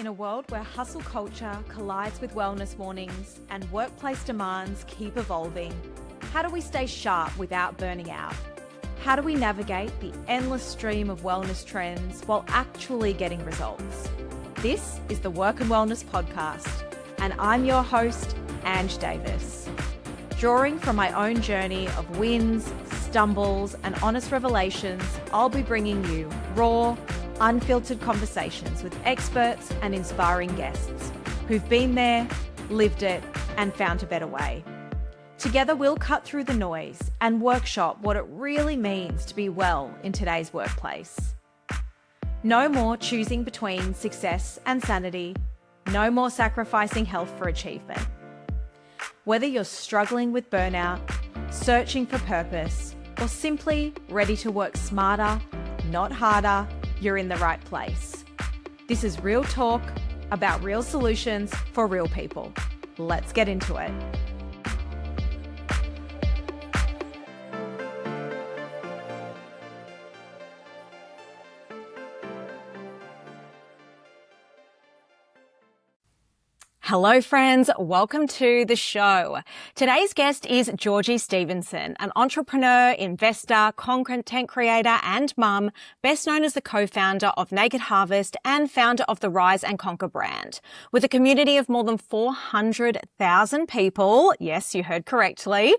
In a world where hustle culture collides with wellness warnings and workplace demands keep evolving, how do we stay sharp without burning out? How do we navigate the endless stream of wellness trends while actually getting results? This is the Work and Wellness Podcast, and I'm your host, Ange Davis. Drawing from my own journey of wins, stumbles, and honest revelations, I'll be bringing you raw, unfiltered conversations with experts and inspiring guests who've been there, lived it, and found a better way. Together, we'll cut through the noise and workshop what it really means to be well in today's workplace. No more choosing between success and sanity. No more sacrificing health for achievement. Whether you're struggling with burnout, searching for purpose, or simply ready to work smarter, not harder, you're in the right place. This is real talk about real solutions for real people. Let's get into it. Hello friends, welcome to the show. Today's guest is Georgie Stevenson, an entrepreneur, investor, content creator and mum, best known as the co-founder of Naked Harvest and founder of the Rise and Conquer brand. With a community of more than 400,000 people, yes, you heard correctly,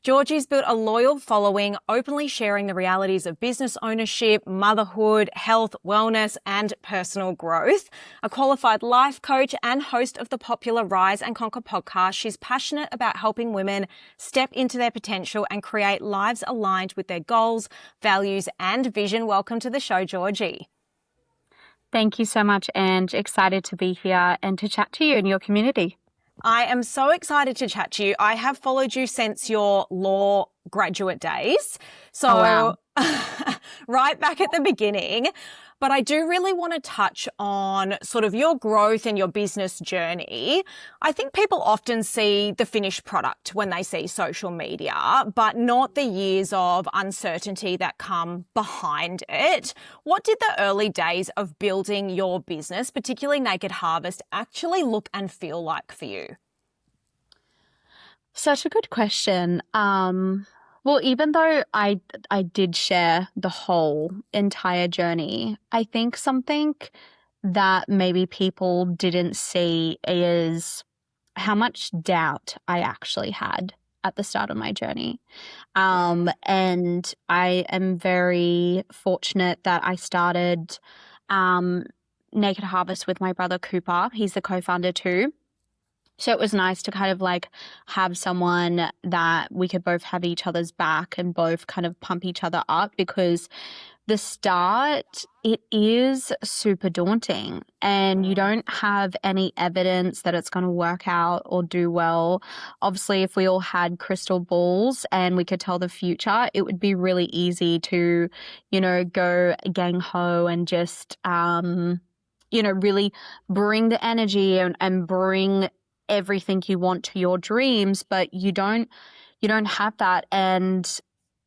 Georgie's built a loyal following, openly sharing the realities of business ownership, motherhood, health, wellness and personal growth. A qualified life coach and host of the popular Rise and Conquer podcast, she's passionate about helping women step into their potential and create lives aligned with their goals, values, and vision. Welcome to the show, Georgie. Thank you so much, Ange. Excited to be here and to chat to you and your community. I am so excited to chat to you. I have followed you since your law graduate days. So right back at the beginning. But I do really want to touch on sort of your growth and your business journey. I think people often see the finished product when they see social media, but not the years of uncertainty that come behind it. What did the early days of building your business, particularly Naked Harvest, actually look and feel like for you? Such a good question. Well, even though I did share the whole entire journey, I think something that maybe people didn't see is how much doubt I actually had at the start of my journey. And I am very fortunate that I started Naked Harvest with my brother Cooper. He's the co-founder too. So it was nice to kind of like have someone that we could both have each other's back and both kind of pump each other up, because the start, it is super daunting and you don't have any evidence that it's going to work out or do well. Obviously, if we all had crystal balls and we could tell the future, it would be really easy to, go gang-ho and just, really bring the energy and bring everything you want to your dreams, but you don't have that. And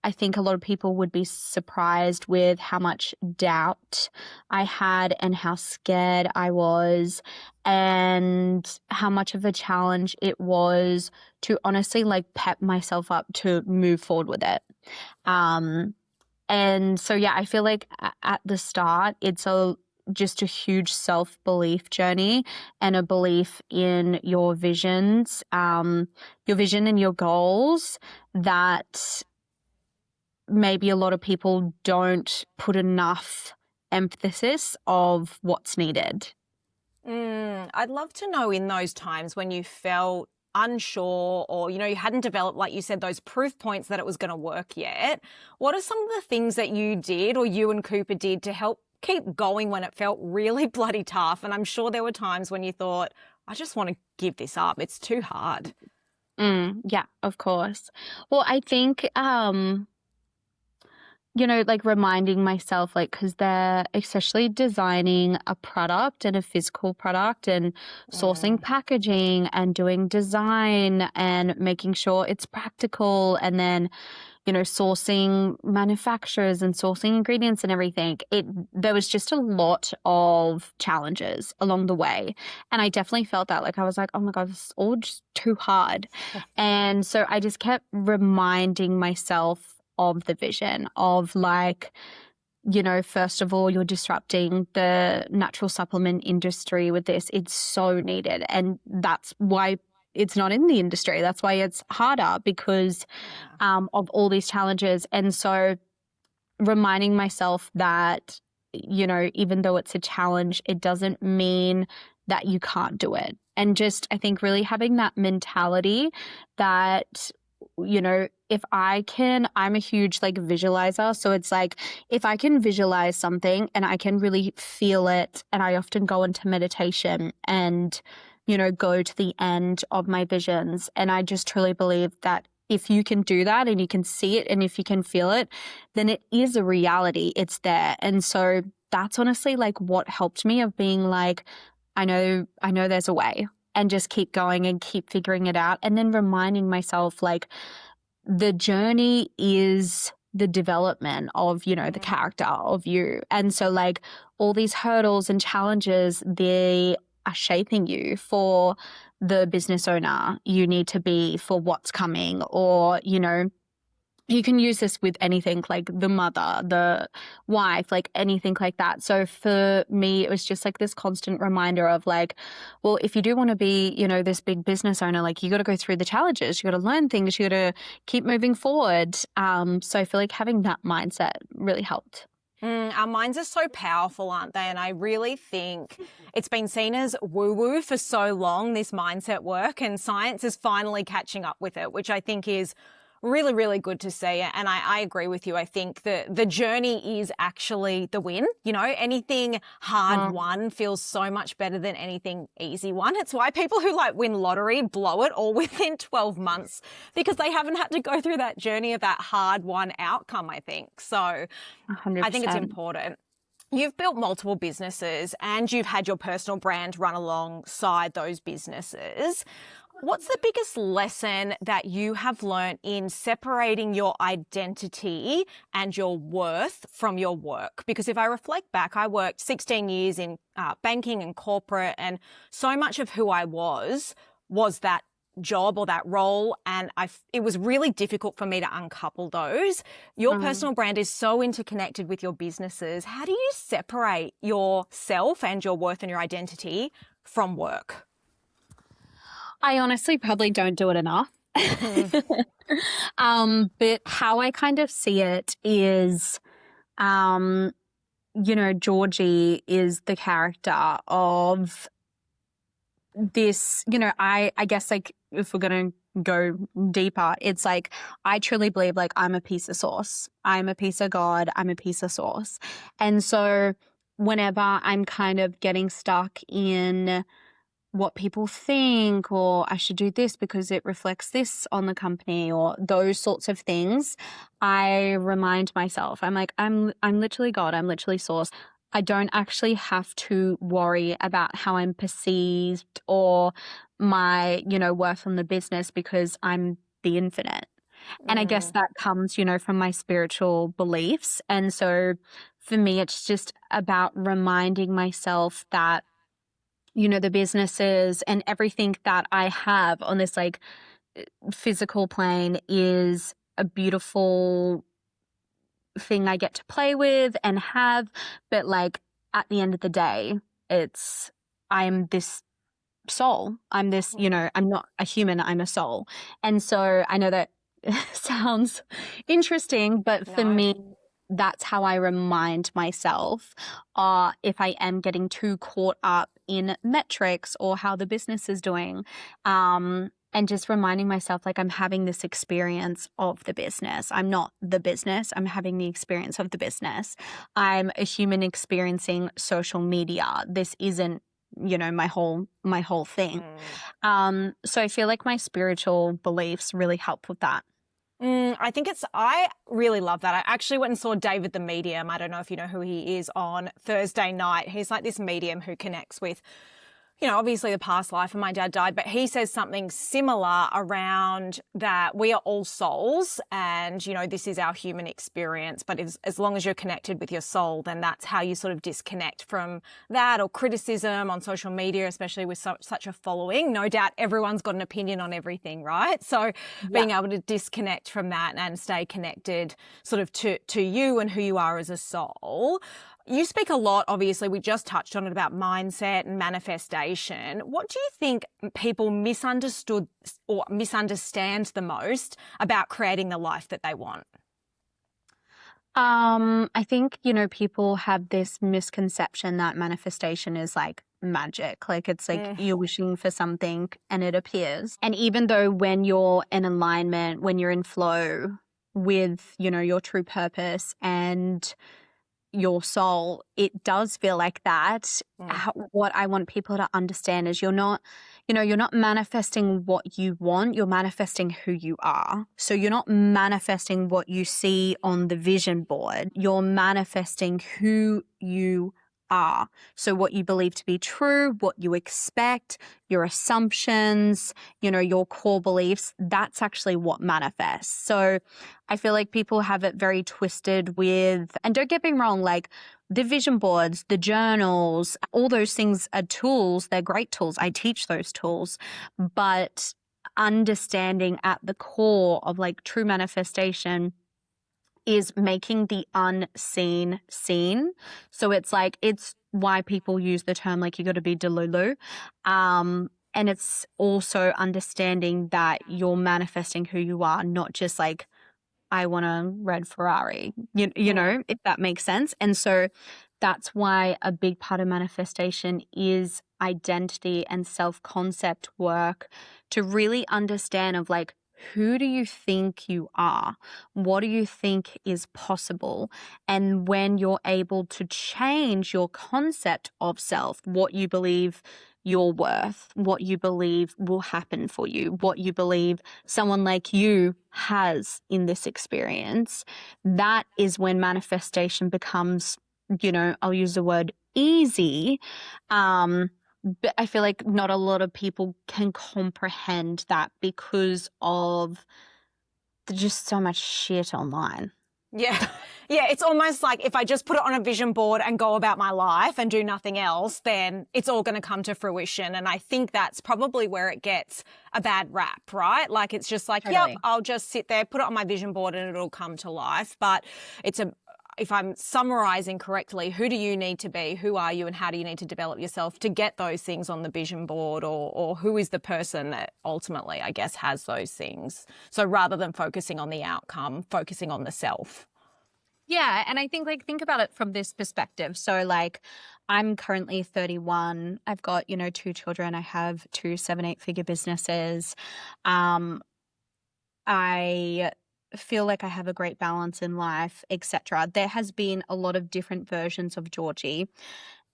I think a lot of people would be surprised with how much doubt I had and how scared I was and how much of a challenge it was to honestly pep myself up to move forward with it. And so, I feel like at the start, it's just a huge self-belief journey and a belief in your visions, your vision and your goals that maybe a lot of people don't put enough emphasis of what's needed. I'd love to know in those times when you felt unsure or, you hadn't developed, like you said, those proof points that it was going to work yet. What are some of the things that you did or you and Cooper did to help keep going when it felt really bloody tough? And I'm sure there were times when you thought, I just want to give this up. It's too hard. Yeah, of course. Well, I think, reminding myself, because they're especially designing a product and a physical product and sourcing packaging and doing design and making sure it's practical and then sourcing manufacturers and sourcing ingredients and everything, there was just a lot of challenges along the way. And I definitely felt that. Like, I was like, oh my God, this is all just too hard. And so I just kept reminding myself of the vision of like, first of all, you're disrupting the natural supplement industry with this. It's so needed. And that's why it's not in the industry. That's why it's harder because of all these challenges. And so reminding myself that, even though it's a challenge, it doesn't mean that you can't do it. And just, I think really having that mentality that, if I'm a huge like visualizer. So it's like, if I can visualize something and I can really feel it, and I often go into meditation and, go to the end of my visions. And I just truly believe that if you can do that and you can see it and if you can feel it, then it is a reality. It's there. And so that's honestly like what helped me of being like, I know there's a way, and just keep going and keep figuring it out. And then reminding myself like the journey is the development of, the character of you. And so like all these hurdles and challenges, they are shaping you for the business owner you need to be for what's coming. Or, you can use this with anything, like the mother, the wife, like anything like that. So for me, it was just like this constant reminder of like, well, if you do want to be, this big business owner, like you got to go through the challenges, you got to learn things, you got to keep moving forward. So I feel like having that mindset really helped. Our minds are so powerful, aren't they? And I really think it's been seen as woo-woo for so long, this mindset work, and science is finally catching up with it, which I think is really, really good to see. And I agree with you. I think that the journey is actually the win. Anything hard won feels so much better than anything easy won. It's why people who like win lottery blow it all within 12 months because they haven't had to go through that journey of that hard won outcome, I think. So 100%. I think it's important. You've built multiple businesses and you've had your personal brand run alongside those businesses. What's the biggest lesson that you have learned in separating your identity and your worth from your work? Because if I reflect back, I worked 16 years in banking and corporate, and so much of who I was that job or that role, and it was really difficult for me to uncouple those. Your personal brand is so interconnected with your businesses. How do you separate yourself and your worth and your identity from work? I honestly probably don't do it enough. But how I kind of see it is, Georgie is the character of this, I guess like if we're going to go deeper, it's like, I truly believe like I'm a piece of sauce. I'm a piece of God. I'm a piece of sauce. And so whenever I'm kind of getting stuck in what people think, or I should do this because it reflects this on the company, or those sorts of things, I remind myself, I'm like, I'm literally God, I'm literally source. I don't actually have to worry about how I'm perceived or my, worth on the business because I'm the infinite. And I guess that comes, from my spiritual beliefs. And so for me, it's just about reminding myself that the businesses and everything that I have on this like physical plane is a beautiful thing I get to play with and have. But like at the end of the day, I'm this soul. I'm this, I'm not a human, I'm a soul. And so I know that sounds interesting, but for me, that's how I remind myself if I am getting too caught up in metrics or how the business is doing, and just reminding myself like I'm having this experience of the business. I'm not the business. I'm having the experience of the business. I'm a human experiencing social media. This isn't my whole thing. So I feel like my spiritual beliefs really help with that. I really love that. I actually went and saw David the Medium. I don't know if you know who he is, on Thursday night. He's like this medium who connects with obviously the past life and my dad died, but he says something similar around that we are all souls and, this is our human experience, but as long as you're connected with your soul, then that's how you sort of disconnect from that or criticism on social media, especially with such a following. No doubt everyone's got an opinion on everything, right? So being able to disconnect from that and stay connected sort of to you and who you are as a soul. You speak a lot, obviously, we just touched on it, about mindset and manifestation. What do you think people misunderstood or misunderstand the most about creating the life that they want? I think, people have this misconception that manifestation is like magic. Like it's like you're wishing for something and it appears. And even though when you're in alignment, when you're in flow with, your true purpose and your soul, it does feel like that. What I want people to understand is you're not manifesting what you want, you're manifesting who you are. So you're not manifesting what you see on the vision board, you're manifesting who you are. So what you believe to be true, what you expect, your assumptions, your core beliefs, that's actually what manifests. So I feel like people have it very twisted with, and don't get me wrong, like the vision boards, the journals, all those things are tools. They're great tools. I teach those tools, but understanding at the core of like true manifestation is making the unseen seen. So it's why people use the term like you got to be delulu. And it's also understanding that you're manifesting who you are, not just like, I want a red Ferrari, you know, if that makes sense. And so that's why a big part of manifestation is identity and self-concept work, to really understand of like, who do you think you are? What do you think is possible? And when you're able to change your concept of self, what you believe you're worth, what you believe will happen for you, what you believe someone like you has in this experience, that is when manifestation becomes, I'll use the word easy. But I feel like not a lot of people can comprehend that because of just so much shit online. Yeah. Yeah, it's almost like if I just put it on a vision board and go about my life and do nothing else, then it's all going to come to fruition. And I think that's probably where it gets a bad rap, right? Like it's just like, Totally. Yep, I'll just sit there, put it on my vision board and it'll come to life. But if I'm summarizing correctly, who do you need to be? Who are you and how do you need to develop yourself to get those things on the vision board, or who is the person that ultimately, I guess, has those things? So rather than focusing on the outcome, focusing on the self. Yeah. And I think think about it from this perspective. So like I'm currently 31. I've got, 2 children. I have 2 7-8-figure businesses. I feel like I have a great balance in life, etc. There has been a lot of different versions of Georgie.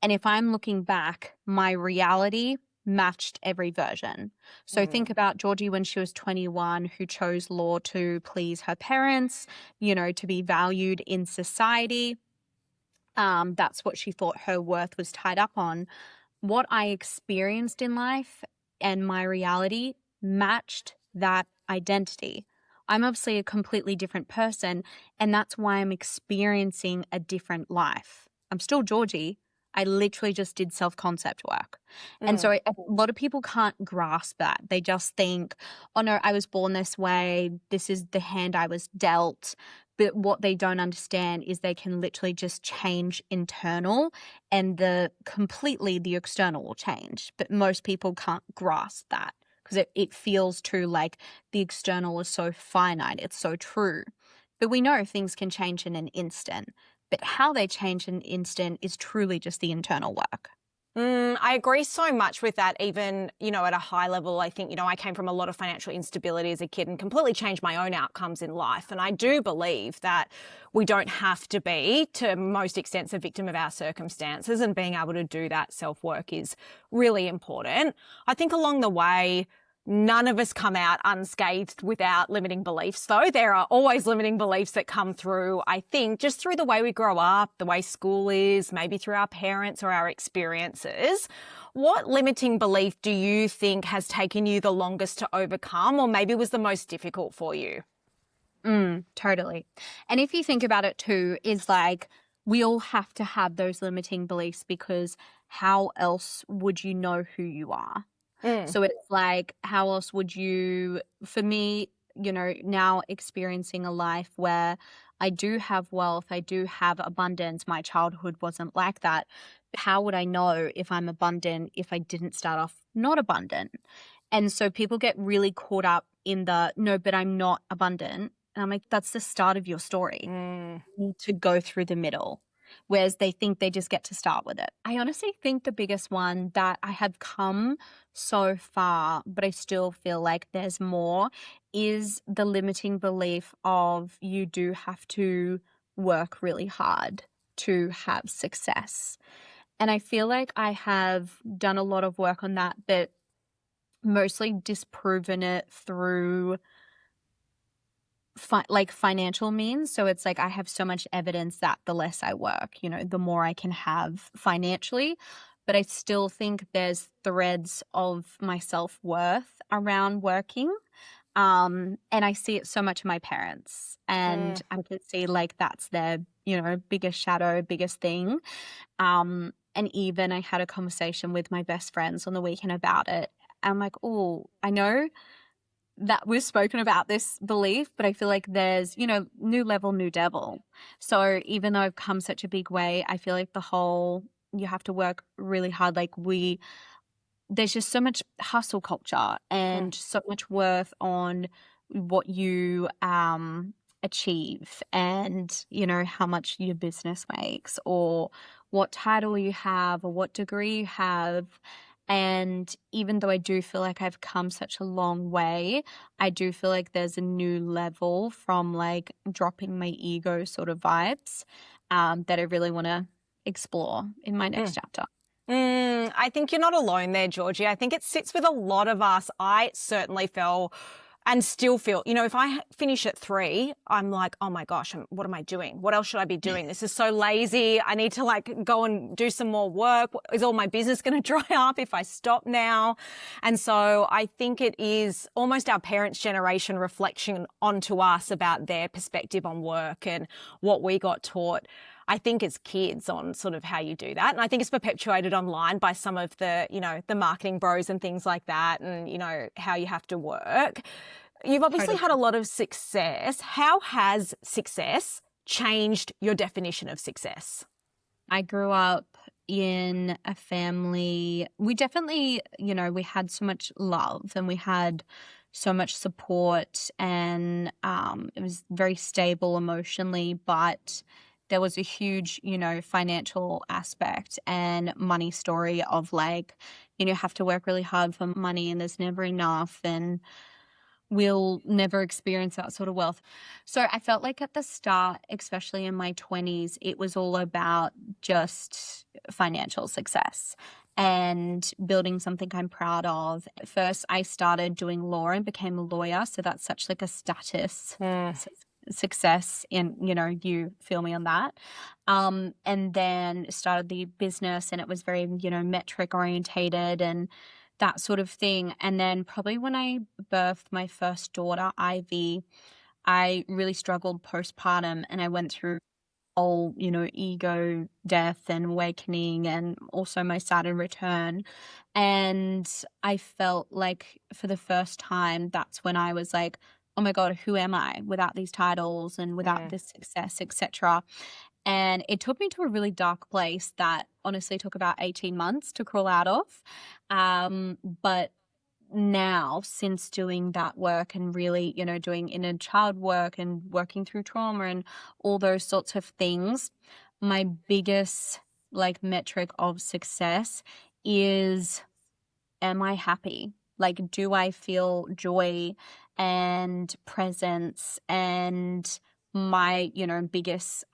And if I'm looking back, my reality matched every version. So think about Georgie when she was 21, who chose law to please her parents, to be valued in society. That's what she thought her worth was tied up on. What I experienced in life and my reality matched that identity. I'm obviously a completely different person, and that's why I'm experiencing a different life. I'm still Georgie. I literally just did self-concept work. And so a lot of people can't grasp that. They just think, oh no, I was born this way. This is the hand I was dealt. But what they don't understand is they can literally just change internal and the external will change. But most people can't grasp that because it feels too like the external is so finite. It's so true. But we know things can change in an instant. But how they change in an instant is truly just the internal work. I agree so much with that, even, at a high level. I think, I came from a lot of financial instability as a kid and completely changed my own outcomes in life. And I do believe that we don't have to be, to most extent, a victim of our circumstances, and being able to do that self-work is really important. I think along the way, none of us come out unscathed without limiting beliefs, though. There are always limiting beliefs that come through, I think, just through the way we grow up, the way school is, maybe through our parents or our experiences. What limiting belief do you think has taken you the longest to overcome, or maybe was the most difficult for you? Totally. And if you think about it too, is like we all have to have those limiting beliefs because how else would you know who you are? So it's like, how else would you, for me, now experiencing a life where I do have wealth, I do have abundance. My childhood wasn't like that. How would I know if I'm abundant if I didn't start off not abundant? And so people get really caught up in the, no, but I'm not abundant. And I'm like, that's the start of your story. You need to go through the middle. Whereas they think they just get to start with it. I honestly think the biggest one that I have come so far, but I still feel like there's more, is the limiting belief of you do have to work really hard to have success. And I feel like I have done a lot of work on that, but mostly disproven it through financial means. So it's like I have so much evidence that the less I work, the more I can have financially. But I still think there's threads of my self-worth around working. And I see it so much in my parents. And I can see like that's their, biggest shadow, biggest thing. And even I had a conversation with my best friends on the weekend about it. I'm like, oh, I know that we've spoken about this belief, but I feel like there's, new level, new devil. So even though I've come such a big way, I feel like the whole, you have to work really hard. Like there's just so much hustle culture and so much worth on what you achieve and, how much your business makes or what title you have or what degree you have. And even though I do feel like I've come such a long way, I do feel like there's a new level from like dropping my ego sort of vibes that I really want to explore in my next chapter. I think you're not alone there, Georgie. I think it sits with a lot of us. I certainly fell and still feel, if I finish at 3, I'm like, oh my gosh, what am I doing? What else should I be doing? This is so lazy. I need to like go and do some more work. Is all my business going to dry up if I stop now? And so I think it is almost our parents' generation reflection onto us about their perspective on work and what we got taught, I think, as kids on sort of how you do that. And I think it's perpetuated online by some of the, the marketing bros and things like that and, how you have to work. You've obviously had a lot of success. How has success changed your definition of success? I grew up in a family, we definitely, we had so much love and we had so much support and it was very stable emotionally, but there was a huge, financial aspect and money story of like, you have to work really hard for money and there's never enough and we'll never experience that sort of wealth. So I felt like at the start, especially in my 20s, it was all about just financial success and building something I'm proud of. At first, I started doing law and became a lawyer. So that's such like a status success in, you feel me on that. And then started the business and it was very, metric orientated and that sort of thing. And then probably when I birthed my first daughter, Ivy, I really struggled postpartum and I went through whole, ego death and awakening and also my Saturn return. And I felt like for the first time, that's when I was like, oh my God, who am I without these titles and without this success, etc. And it took me to a really dark place that honestly took about 18 months to crawl out of. But now, since doing that work and really, doing inner child work and working through trauma and all those sorts of things, my biggest like metric of success is, am I happy? Like, do I feel joy and presence? And my, biggest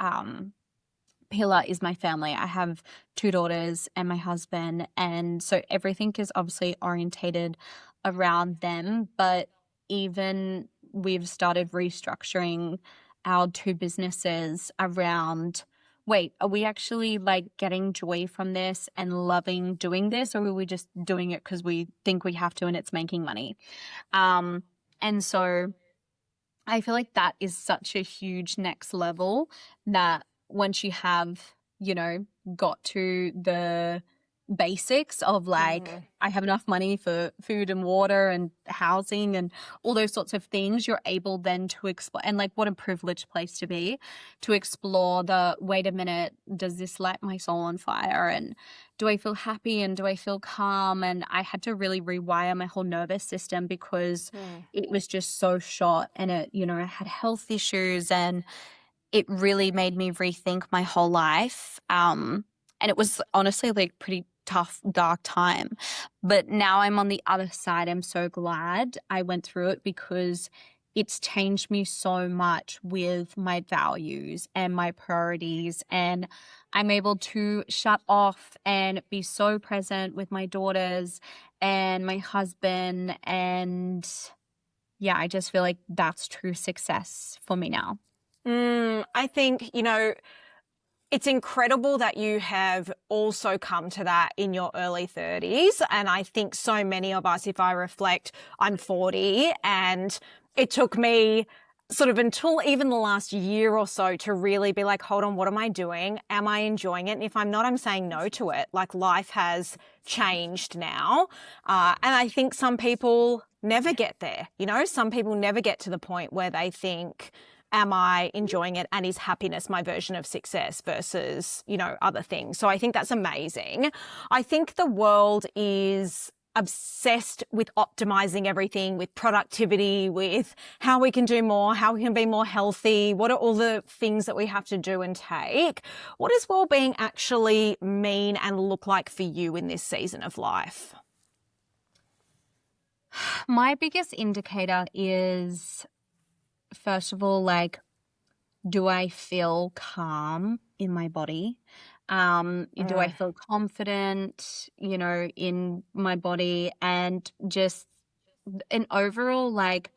pillar is my family. I have 2 daughters and my husband. And so everything is obviously orientated around them. But even we've started restructuring our 2 businesses around wait, are we actually like getting joy from this and loving doing this, or are we just doing it because we think we have to and it's making money? And so I feel like that is such a huge next level that once you have, got to the basics of like, I have enough money for food and water and housing and all those sorts of things, you're able then to explore. And like, what a privileged place to be, to explore the, wait a minute, does this light my soul on fire? And do I feel happy and do I feel calm? And I had to really rewire my whole nervous system because it was just so shot, and it, I had health issues, and it really made me rethink my whole life. And it was honestly like pretty tough, dark time. But now I'm on the other side. I'm so glad I went through it because it's changed me so much with my values and my priorities. And I'm able to shut off and be so present with my daughters and my husband. And yeah, I just feel like that's true success for me now. I think, it's incredible that you have also come to that in your early 30s. And I think so many of us, if I reflect, I'm 40, and it took me sort of until even the last year or so to really be like, hold on, what am I doing? Am I enjoying it? And if I'm not, I'm saying no to it. Like, life has changed now. And I think some people never get there. Some people never get to the point where they think, am I enjoying it, and is happiness my version of success versus, other things. So I think that's amazing. I think the world is obsessed with optimizing everything, with productivity, with how we can do more, how we can be more healthy. What are all the things that we have to do and take? What does well-being actually mean and look like for you in this season of life? My biggest indicator is, first of all, like, do I feel calm in my body? Do I feel confident, in my body, and just an overall like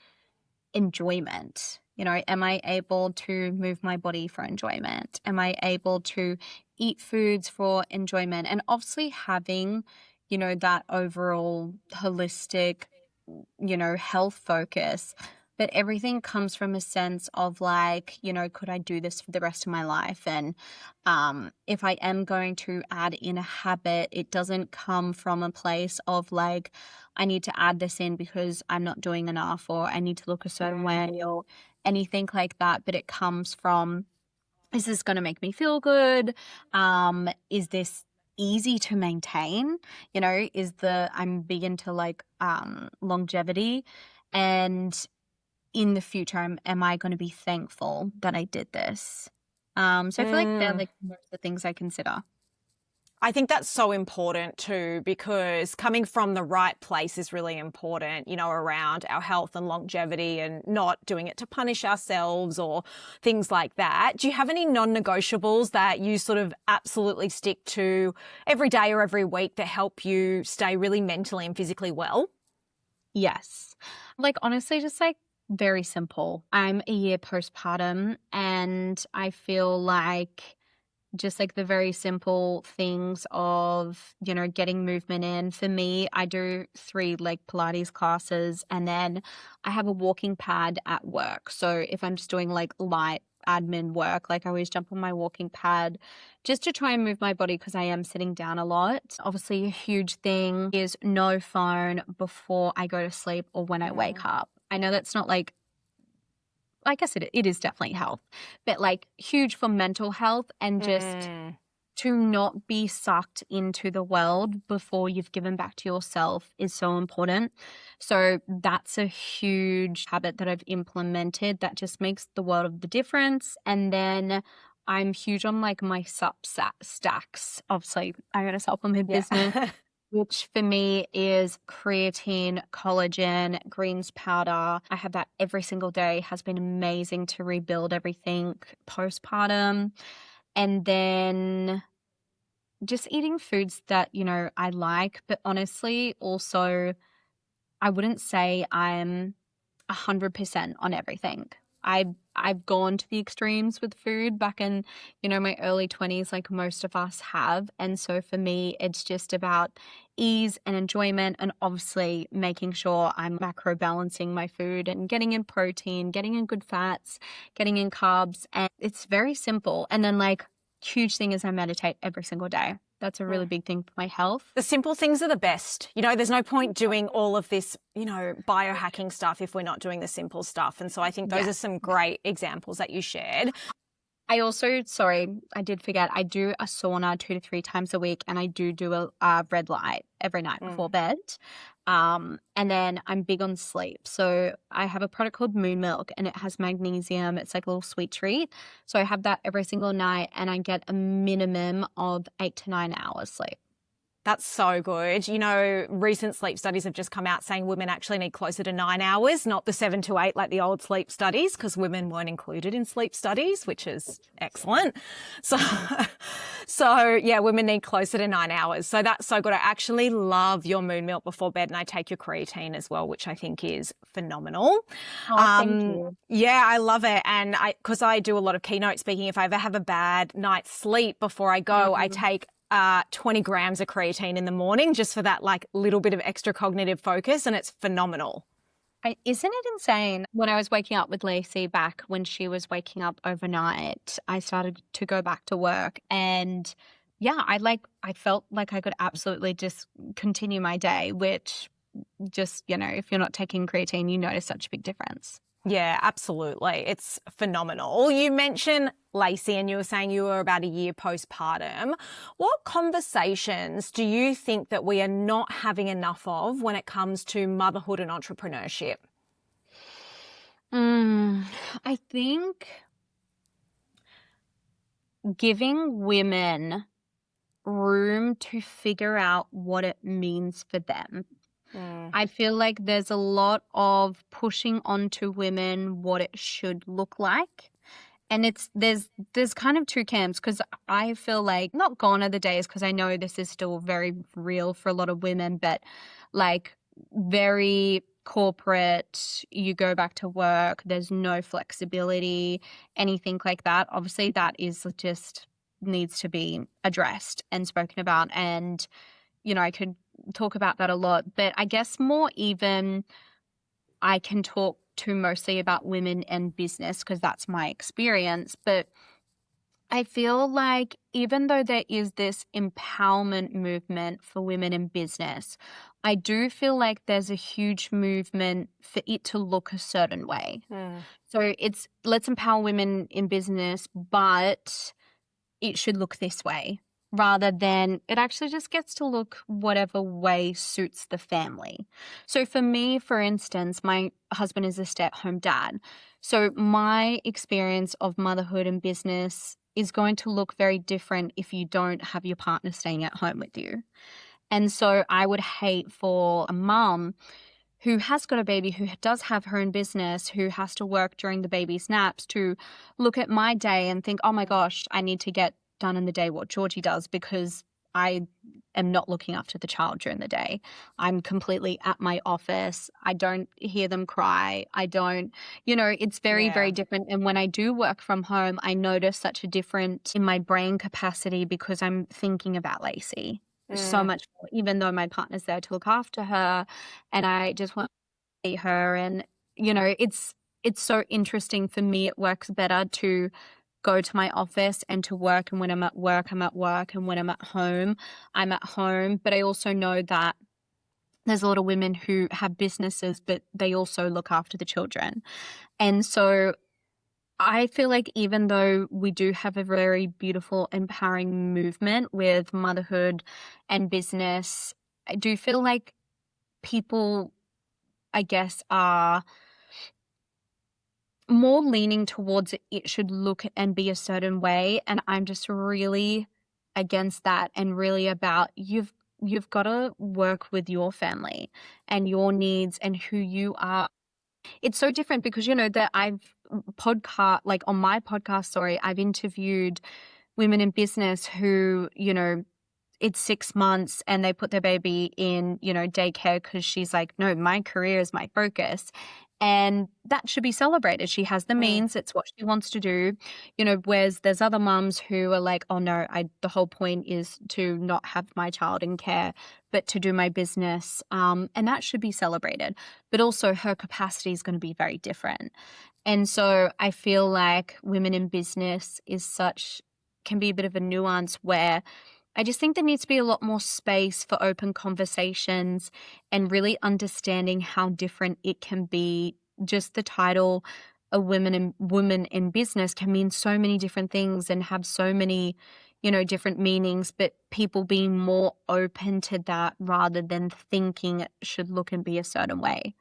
enjoyment? Am I able to move my body for enjoyment? Am I able to eat foods for enjoyment? And obviously having, that overall holistic, health focus. But everything comes from a sense of like, could I do this for the rest of my life? And if I am going to add in a habit, it doesn't come from a place of like, I need to add this in because I'm not doing enough, or I need to look a certain way, or anything like that. But it comes from, is this going to make me feel good? Is this easy to maintain? I'm big into like longevity, and in the future, am I going to be thankful that I did this? So I feel like they're like most of the things I consider. I think that's so important too, because coming from the right place is really important, around our health and longevity, and not doing it to punish ourselves or things like that. Do you have any non-negotiables that you sort of absolutely stick to every day or every week that help you stay really mentally and physically well? Yes. Like, honestly, just like very simple. I'm a year postpartum, and I feel like just like the very simple things of, getting movement in. For me, I do 3 like Pilates classes, and then I have a walking pad at work. So if I'm just doing like light admin work, like I always jump on my walking pad just to try and move my body because I am sitting down a lot. Obviously, a huge thing is no phone before I go to sleep or when I wake up. I know that's not like, I guess it is definitely health, but like huge for mental health, and just to not be sucked into the world before you've given back to yourself is so important. So that's a huge habit that I've implemented that just makes the world of the difference. And then I'm huge on like my stacks. Obviously, I got a supplement business. Which for me is creatine, collagen, greens powder. I have that every single day. Has been amazing to rebuild everything postpartum. And then just eating foods that, I like. But honestly, also, I wouldn't say I'm 100% on everything. I've gone to the extremes with food back in, my early 20s, like most of us have. And so for me, it's just about ease and enjoyment, and obviously making sure I'm macro balancing my food and getting in protein, getting in good fats, getting in carbs. And it's very simple. And then like huge thing is I meditate every single day. That's a really big thing for my health. The simple things are the best. There's no point doing all of this, biohacking stuff if we're not doing the simple stuff. And so I think those are some great examples that you shared. I also, sorry, I did forget, I do a sauna 2 to 3 times a week, and I do a red light every night before bed. And then I'm big on sleep. So I have a product called Moon Milk, and it has magnesium. It's like a little sweet treat. So I have that every single night, and I get a minimum of 8 to 9 hours sleep. That's so good. Recent sleep studies have just come out saying women actually need closer to 9 hours, not the 7 to 8 like the old sleep studies, because women weren't included in sleep studies, which is excellent. So yeah, women need closer to 9 hours. So that's so good. I actually love your Moon Milk before bed, and I take your creatine as well, which I think is phenomenal. Thank you. Yeah, I love it. And because I do a lot of keynote speaking, if I ever have a bad night's sleep before I go, I take 20 grams of creatine in the morning just for that like little bit of extra cognitive focus, and it's phenomenal. Isn't it insane? When I was waking up with Lacey back when she was waking up overnight, I started to go back to work, and yeah, I felt like I could absolutely just continue my day, which just, if you're not taking creatine, you notice such a big difference. Yeah, absolutely. It's phenomenal. You mentioned Lacey, and you were saying you were about a year postpartum. What conversations do you think that we are not having enough of when it comes to motherhood and entrepreneurship? I think giving women room to figure out what it means for them. I feel like there's a lot of pushing onto women what it should look like. And there's kind of two camps, because I feel like not gone are the days, because I know this is still very real for a lot of women, but like very corporate, you go back to work, there's no flexibility, anything like that. Obviously that is just needs to be addressed and spoken about. And, I could talk about that a lot, but I guess more even I can talk to mostly about women and business, because that's my experience. But I feel like even though there is this empowerment movement for women in business, I do feel like there's a huge movement for it to look a certain way. So it's let's empower women in business, but it should look this way, rather than it actually just gets to look whatever way suits the family. So for me, for instance, my husband is a stay-at-home dad. So my experience of motherhood and business is going to look very different if you don't have your partner staying at home with you. And so I would hate for a mum who has got a baby, who does have her own business, who has to work during the baby's naps, to look at my day and think, oh my gosh, I need to get done in the day what Georgie does, because I am not looking after the child during the day. I'm completely at my office. I don't hear them cry. I don't, it's very, very different. And when I do work from home, I notice such a difference in my brain capacity, because I'm thinking about Lacey so much more, even though my partner's there to look after her, and I just want to see her. And, it's so interesting for me. It works better to go to my office and to work, and when I'm at work, I'm at work, and when I'm at home, I'm at home. But I also know that there's a lot of women who have businesses, but they also look after the children. And so I feel like even though we do have a very beautiful, empowering movement with motherhood and business, I do feel like people, I guess, are more leaning towards it should look and be a certain way. And I'm just really against that, and really about you've got to work with your family and your needs and who you are. It's so different because, that I've on my podcast, sorry, I've interviewed women in business who, it's 6 months and they put their baby in, daycare, because she's like, no, my career is my focus. And that should be celebrated. She has the means. It's what she wants to do. Whereas there's other mums who are like, oh no, the whole point is to not have my child in care, but to do my business. And that should be celebrated. But also her capacity is going to be very different. And so I feel like women in business can be a bit of a nuance where I just think there needs to be a lot more space for open conversations and really understanding how different it can be. Just the title, a woman in business, can mean so many different things and have so many, different meanings, but people being more open to that rather than thinking it should look and be a certain way.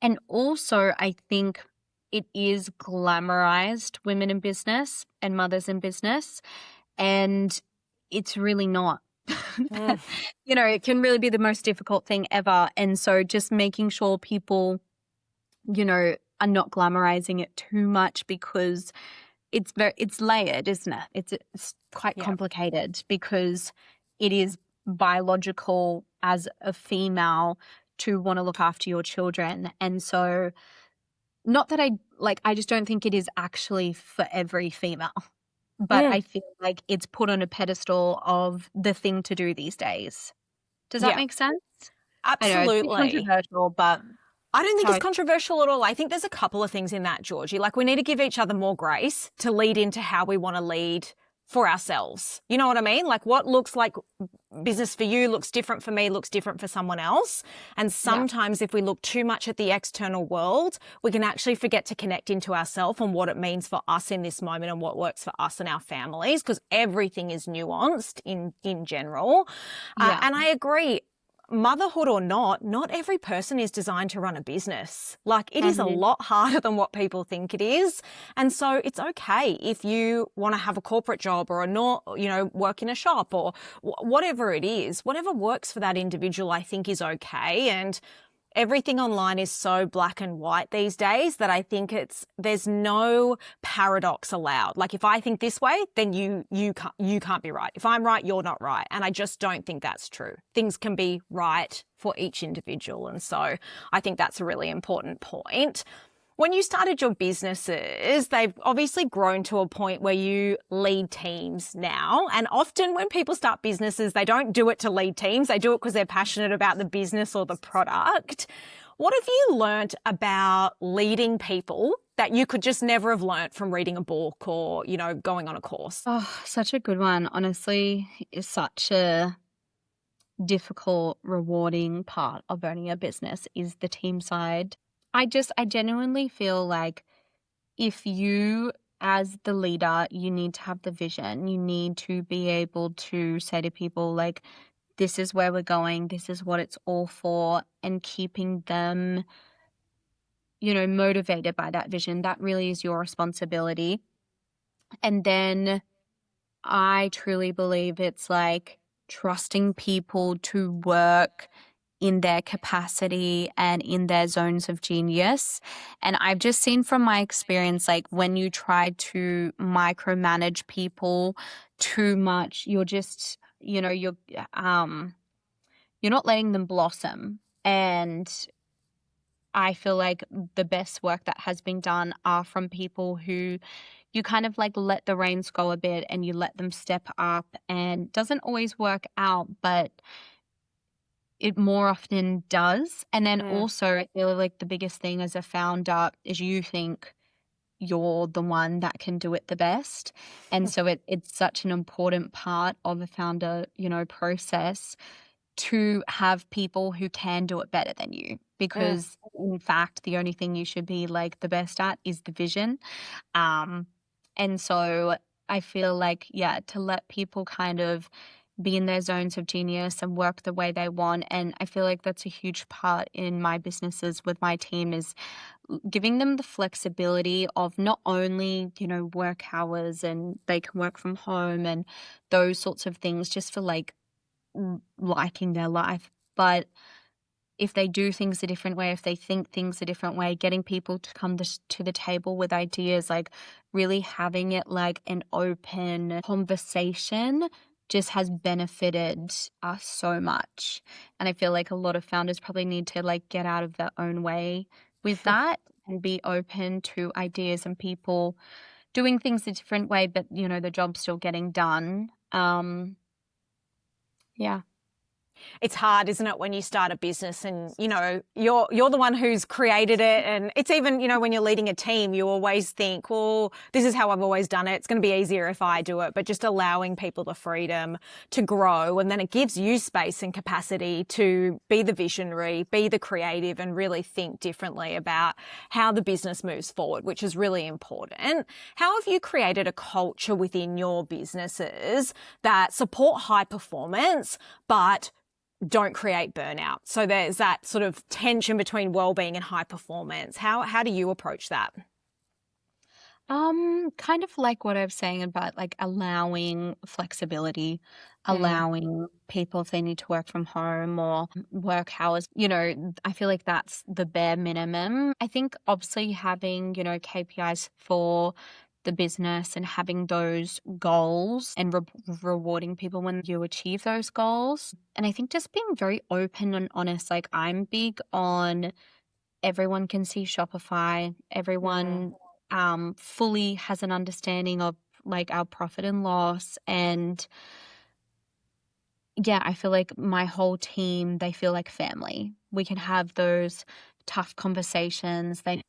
And also, I think it is glamorized, women in business and mothers in business, and it's really not. It can really be the most difficult thing ever. And so just making sure people, are not glamorizing it too much, because it's layered, isn't it? It's quite complicated, because it is biological as a female to want to look after your children. And so not that I just don't think it is actually for every female. But I feel like it's put on a pedestal of the thing to do these days. Does that make sense? Absolutely. I know it's controversial, but I don't think it's controversial at all. I think there's a couple of things in that, Georgie. Like, we need to give each other more grace to lead into how we want to lead for ourselves. You know what I mean? Like, what looks like business for you looks different for me, looks different for someone else. And sometimes if we look too much at the external world, we can actually forget to connect into ourselves and what it means for us in this moment and what works for us and our families, because everything is nuanced in general. And I agree. Motherhood or not every person is designed to run a business. Like, it is a lot harder than what people think it is. And so it's okay if you want to have a corporate job or work in a shop or whatever it is. Whatever works for that individual, I think, is okay. And everything online is so black and white these days that I think there's no paradox allowed. Like, if I think this way, then you can't be right. If I'm right, you're not right. And I just don't think that's true. Things can be right for each individual. And so I think that's a really important point. When you started your businesses, they've obviously grown to a point where you lead teams now. And often when people start businesses, they don't do it to lead teams. They do it because they're passionate about the business or the product. What have you learnt about leading people that you could just never have learnt from reading a book or, going on a course? Oh, such a good one. Honestly, it's such a difficult, rewarding part of owning a business is the team side. I genuinely feel like if you, as the leader, you need to have the vision. You need to be able to say to people, like, this is where we're going, this is what it's all for, and keeping them, motivated by that vision. That really is your responsibility. And then I truly believe it's like trusting people to work in their capacity and in their zones of genius. And I've just seen from my experience, like, when you try to micromanage people too much, you're just, you're not letting them blossom. And I feel like the best work that has been done are from people who you kind of like let the reins go a bit and you let them step up, and doesn't always work out, but it more often does. And then also I feel like the biggest thing as a founder is you think you're the one that can do it the best. And so it's such an important part of a founder, process to have people who can do it better than you. Because in fact, the only thing you should be like the best at is the vision. And so I feel like, to let people kind of be in their zones of genius and work the way they want. And I feel like that's a huge part in my businesses with my team, is giving them the flexibility of not only, work hours, and they can work from home and those sorts of things just for like liking their life. But if they do things a different way, if they think things a different way, getting people to come to the table with ideas, like really having it like an open conversation just has benefited us so much. And I feel like a lot of founders probably need to like get out of their own way with that, and be open to ideas and people doing things a different way, but, the job's still getting done. Yeah. It's hard, isn't it, when you start a business and, you're the one who's created it. And it's even, when you're leading a team, you always think, well, this is how I've always done it. It's going to be easier if I do it. But just allowing people the freedom to grow, and then it gives you space and capacity to be the visionary, be the creative, and really think differently about how the business moves forward, which is really important. How have you created a culture within your businesses that support high performance, but don't create burnout? So there's that sort of tension between well-being and high performance. How do you approach that? Kind of like what I was saying about like allowing flexibility, allowing people if they need to work from home or work hours, I feel like that's the bare minimum. I think obviously having, KPIs for the business and having those goals and rewarding people when you achieve those goals. And I think just being very open and honest, like I'm big on everyone can see Shopify, everyone fully has an understanding of like our profit and loss. And yeah, I feel like my whole team, they feel like family. We can have those tough conversations, they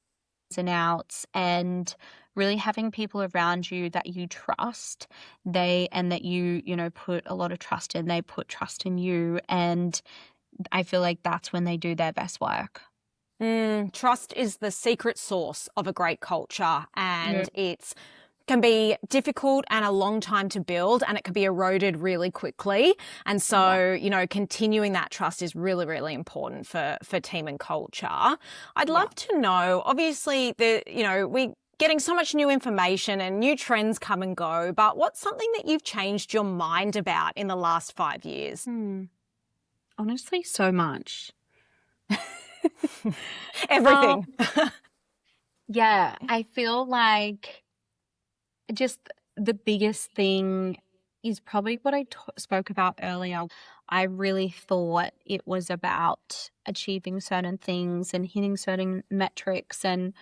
and outs, and really having people around you that you trust, and that you put a lot of trust in, they put trust in you. And I feel like that's when they do their best work. Trust is the secret sauce of a great culture, and it's can be difficult and a long time to build, and it can be eroded really quickly. And so, continuing that trust is really, really important for team and culture. I'd love to know, obviously, we getting so much new information and new trends come and go, but what's something that you've changed your mind about in the last 5 years? Honestly, so much. Everything. Yeah, I feel like just the biggest thing is probably what I spoke about earlier. I really thought it was about achieving certain things and hitting certain metrics and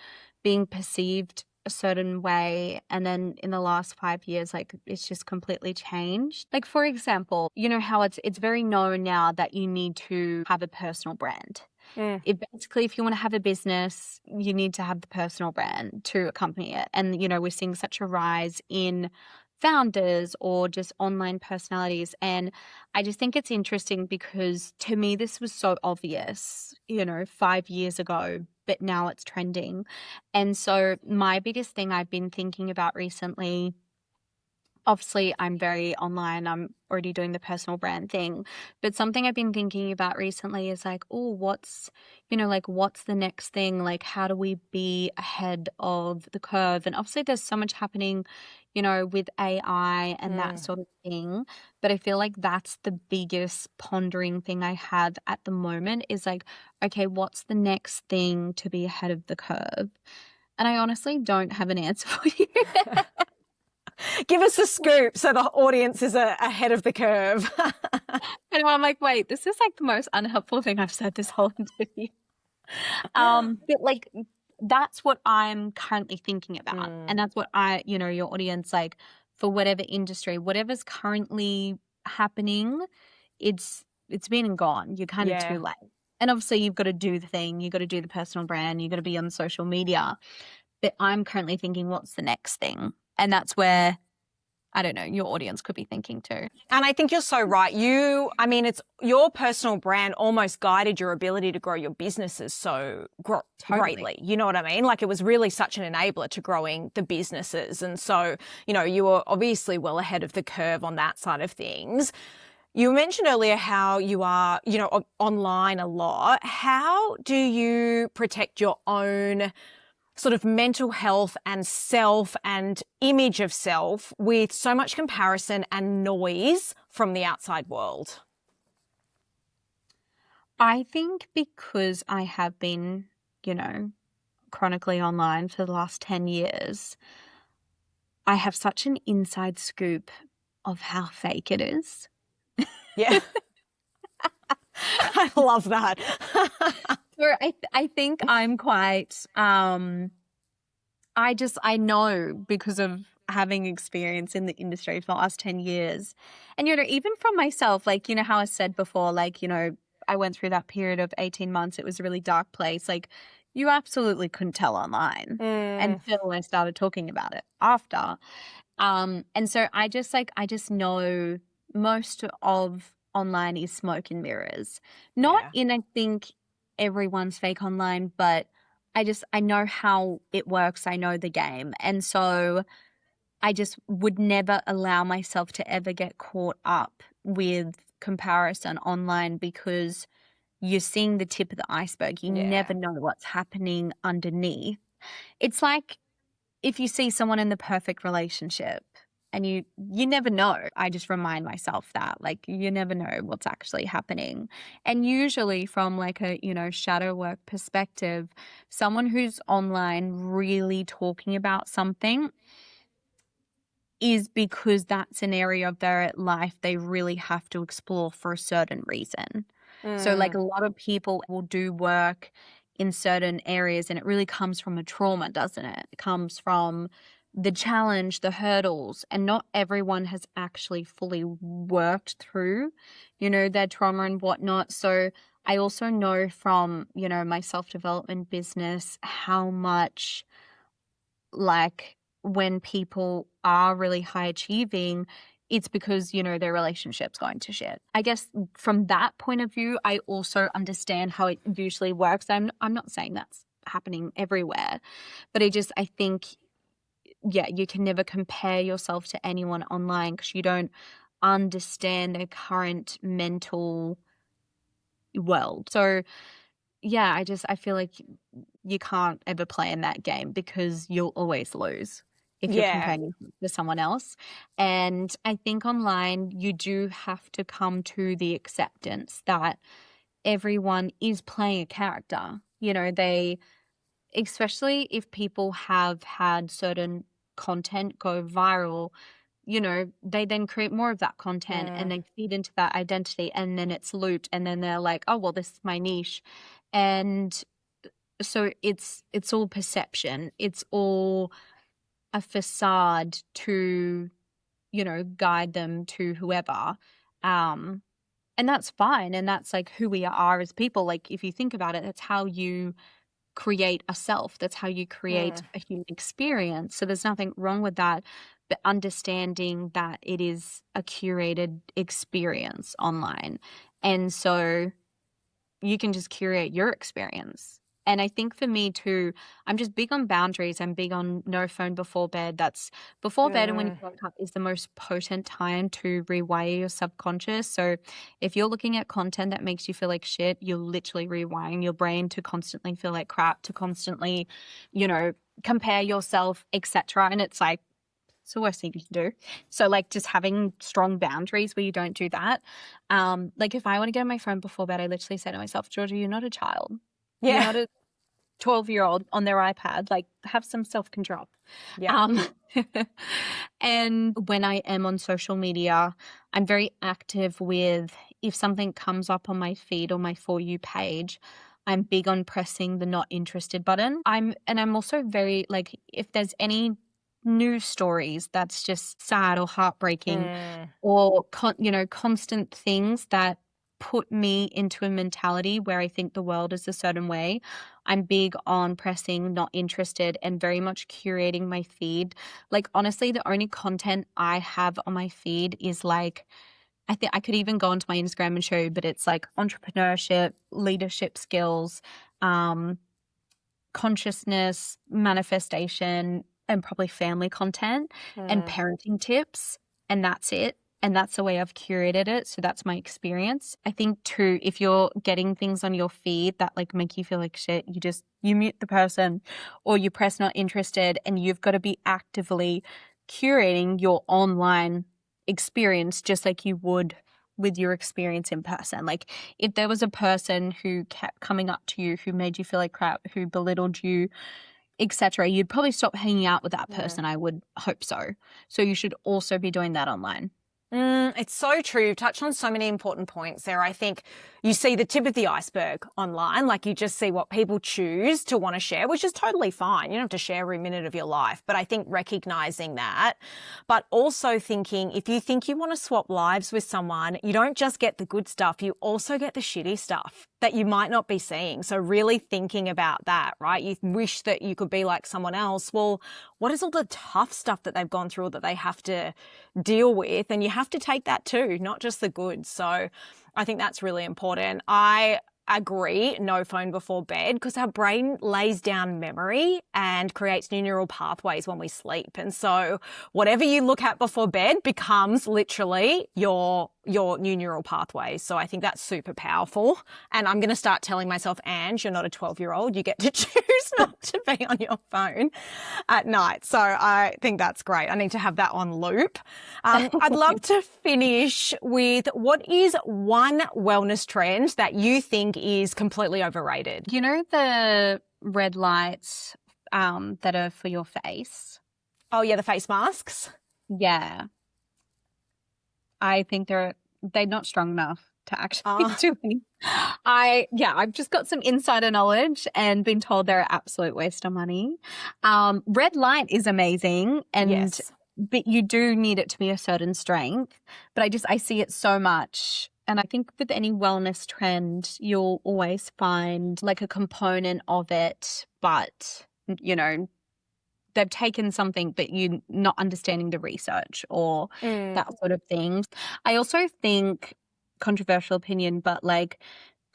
being perceived a certain way. And then in the last 5 years, like it's just completely changed. Like, for example, you know how it's very known now that you need to have a personal brand. If you want to have a business, you need to have the personal brand to accompany it. And, we're seeing such a rise in founders or just online personalities. And I just think it's interesting because to me, this was so obvious, 5 years ago, but now it's trending. And so my biggest thing I've been thinking about recently, obviously I'm very online, I'm already doing the personal brand thing, but something I've been thinking about recently is like, what's the next thing? Like, how do we be ahead of the curve? And obviously there's so much happening, with AI and that sort of thing. But I feel like that's the biggest pondering thing I have at the moment is like, okay, what's the next thing to be ahead of the curve? And I honestly don't have an answer for you. Give us a scoop so the audience is ahead of the curve. And I'm like, wait, this is like the most unhelpful thing I've said this whole interview. But like, that's what I'm currently thinking about. And that's what your audience, like for whatever industry, whatever's currently happening, it's been and gone. You're kind of too late. And obviously you've got to do the thing. You've got to do the personal brand. You've got to be on social media. But I'm currently thinking, what's the next thing? And that's where, I don't know, your audience could be thinking too. And I think you're so right. It's your personal brand almost guided your ability to grow your businesses so greatly. You know what I mean? Like it was really such an enabler to growing the businesses. And so, you were obviously well ahead of the curve on that side of things. You mentioned earlier how you are, online a lot. How do you protect your own sort of mental health and self and image of self with so much comparison and noise from the outside world? I think because I have been, chronically online for the last 10 years, I have such an inside scoop of how fake it is. Yeah. I love that. So I think I'm quite I know because of having experience in the industry for the last 10 years. And, even from myself, like, how I said before, like, I went through that period of 18 months. It was a really dark place. Like, you absolutely couldn't tell online until I started talking about it after. And so I just know most of online is smoke and mirrors. Not Yeah. in, I think everyone's fake online, but I know how it works. I know the game. And so I just would never allow myself to ever get caught up with comparison online because you're seeing the tip of the iceberg. You never know what's happening underneath. It's like if you see someone in the perfect relationship and you never know. I just remind myself that, like, you never know what's actually happening. And usually from like a, shadow work perspective, someone who's online really talking about something is because that's an area of their life they really have to explore for a certain reason. So like a lot of people will do work in certain areas and it really comes from a trauma, doesn't it? It comes from the challenge, the hurdles, and not everyone has actually fully worked through, their trauma and whatnot. So I also know from, my self-development business how much, like, when people are really high achieving, it's because, their relationship's going to shit. I guess from that point of view, I also understand how it usually works. I'm not saying that's happening everywhere, but I think, yeah, you can never compare yourself to anyone online because you don't understand their current mental world. So yeah, I feel like you can't ever play in that game because you'll always lose if you're Yeah. comparing to someone else. And I think online you do have to come to the acceptance that everyone is playing a character. They, especially if people have had certain content go viral, they then create more of that content and then feed into that identity and then it's looped and then they're like, oh, well, this is my niche. And so it's all perception. It's all a facade to, guide them to whoever. And that's fine. And that's like who we are as people. Like if you think about it, that's how you create a self. That's how you create a human experience. So there's nothing wrong with that. But understanding that it is a curated experience online. And so you can just curate your experience. And I think for me too, I'm just big on boundaries. I'm big on no phone before bed. That's before bed and when you wake up is the most potent time to rewire your subconscious. So if you're looking at content that makes you feel like shit, you're literally rewiring your brain to constantly feel like crap, to constantly, compare yourself, etc. And it's like, it's the worst thing you can do. So like just having strong boundaries where you don't do that. Like if I want to get on my phone before bed, I literally say to myself, Georgie, you're not a child. You're not a 12-year-old on their iPad. Like have some self-control. Yeah. And when I am on social media, I'm very active with if something comes up on my feed or my For You page, I'm big on pressing the not interested button. I'm also very like if there's any news stories that's just sad or heartbreaking or constant things that put me into a mentality where I think the world is a certain way, I'm big on pressing not interested and very much curating my feed. Like honestly, the only content I have on my feed is like, I think I could even go onto my Instagram and show you, but it's like entrepreneurship, leadership skills, consciousness, manifestation, and probably family content and parenting tips. And that's it. And that's the way I've curated it. So that's my experience. I think too, if you're getting things on your feed that like make you feel like shit, you mute the person or you press not interested, and you've got to be actively curating your online experience just like you would with your experience in person. Like if there was a person who kept coming up to you, who made you feel like crap, who belittled you, etc., you'd probably stop hanging out with that person. I would hope so. So you should also be doing that online. It's so true. You've touched on so many important points there. I think you see the tip of the iceberg online, like you just see what people choose to want to share, which is totally fine. You don't have to share every minute of your life. But I think recognizing that, but also thinking if you think you want to swap lives with someone, you don't just get the good stuff, you also get the shitty stuff that you might not be seeing. So really thinking about that, right? You wish that you could be like someone else. Well, what is all the tough stuff that they've gone through or that they have to deal with? And you have to take that too, not just the good. So I think that's really important. I agree, no phone before bed, because our brain lays down memory and creates new neural pathways when we sleep. And so whatever you look at before bed becomes literally your new neural pathways. So I think that's super powerful. And I'm going to start telling myself, Ange, you're not a 12-year-old. You get to choose not to be on your phone at night. So I think that's great. I need to have that on loop. I'd love to finish with what is one wellness trend that you think is completely overrated? You know the red lights that are for your face? Oh, yeah, the face masks. Yeah. I think they're not strong enough to actually do anything. I've just got some insider knowledge and been told they're an absolute waste of money. Red light is amazing but you do need it to be a certain strength. But I see it so much. And I think with any wellness trend, you'll always find like a component of it, but, you know, they've taken something, but you're not understanding the research or that sort of thing. I also think, controversial opinion, but like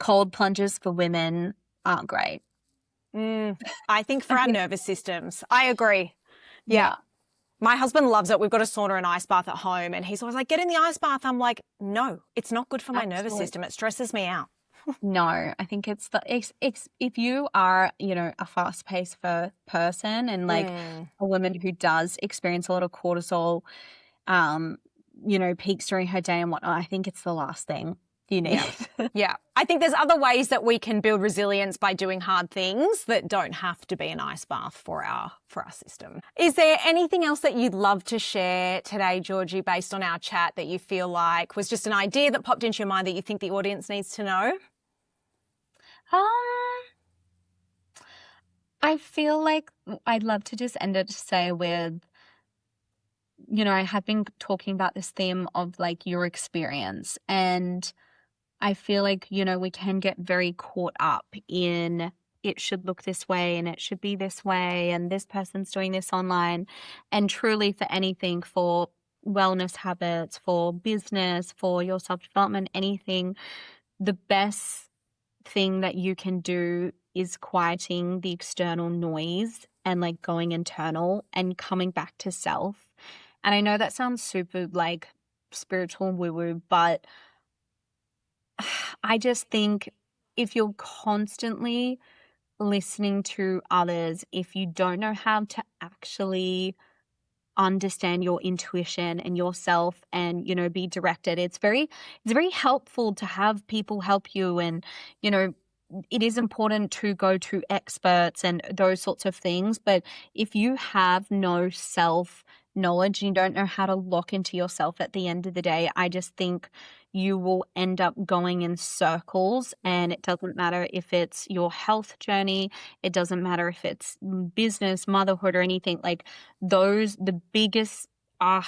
cold plunges for women aren't great. I think for our nervous systems, I agree. Yeah. My husband loves it. We've got a sauna and ice bath at home, and he's always like, get in the ice bath. I'm like, no, it's not good for my nervous system. It stresses me out. No, I think it's if you are, you know, a fast-paced person and like a woman who does experience a lot of cortisol, you know, peaks during her day and whatnot, I think it's the last thing you need. Yeah. I think there's other ways that we can build resilience by doing hard things that don't have to be an ice bath for our system. Is there anything else that you'd love to share today, Georgie, based on our chat that you feel like was just an idea that popped into your mind that you think the audience needs to know? I feel like I'd love to just end it to say with, you know, I have been talking about this theme of like your experience, and I feel like, you know, we can get very caught up in it should look this way and it should be this way and this person's doing this online. And truly for anything, for wellness habits, for business, for your self-development, anything, the best thing that you can do is quieting the external noise and like going internal and coming back to self. And I know that sounds super like spiritual and woo-woo, but I just think if you're constantly listening to others, if you don't know how to actually understand your intuition and yourself and, you know, be directed, it's very helpful to have people help you. And, you know, it is important to go to experts and those sorts of things. But if you have no self knowledge and you don't know how to lock into yourself at the end of the day, I just think you will end up going in circles. And it doesn't matter if it's your health journey, it doesn't matter if it's business, motherhood, or anything like those. The biggest I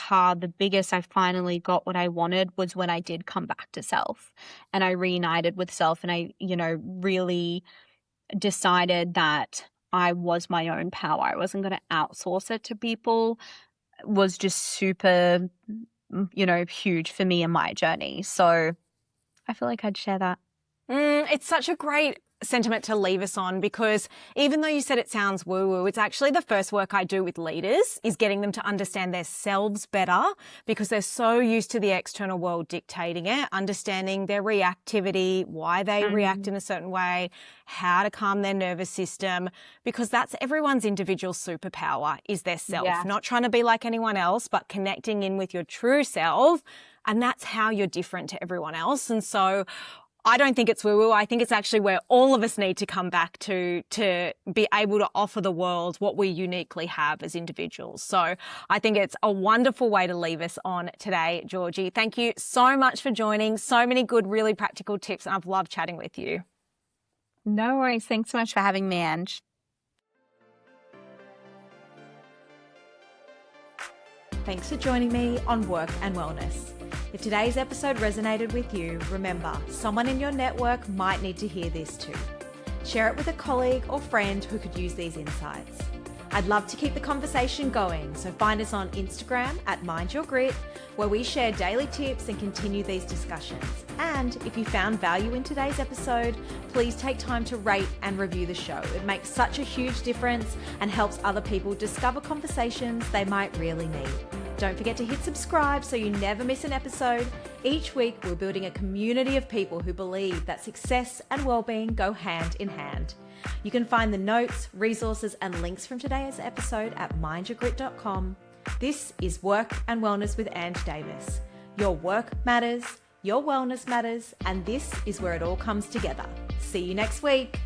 finally got what I wanted was when I did come back to self and I reunited with self, and I, you know, really decided that I was my own power. I wasn't going to outsource it to people. It was just super, you know, huge for me in my journey. So I feel like I'd share that. It's such a great sentiment to leave us on, because even though you said it sounds woo-woo, it's actually the first work I do with leaders is getting them to understand themselves better, because they're so used to the external world dictating it, understanding their reactivity, why they react in a certain way, how to calm their nervous system, because that's everyone's individual superpower is their self, not trying to be like anyone else, but connecting in with your true self. And that's how you're different to everyone else. And so I don't think it's woo-woo. I think it's actually where all of us need to come back to be able to offer the world what we uniquely have as individuals. So I think it's a wonderful way to leave us on today, Georgie. Thank you so much for joining. So many good, really practical tips, and I've loved chatting with you. No worries. Thanks so much for having me, Ange. Thanks for joining me on Work and Wellness. If today's episode resonated with you, remember, someone in your network might need to hear this too. Share it with a colleague or friend who could use these insights. I'd love to keep the conversation going, so find us on Instagram at Mind Your Grit, where we share daily tips and continue these discussions. And if you found value in today's episode, please take time to rate and review the show. It makes such a huge difference and helps other people discover conversations they might really need. Don't forget to hit subscribe so you never miss an episode. Each week, we're building a community of people who believe that success and well-being go hand in hand. You can find the notes, resources, and links from today's episode at mindyourgrit.com. This is Work and Wellness with Ange Davis. Your work matters, your wellness matters, and this is where it all comes together. See you next week.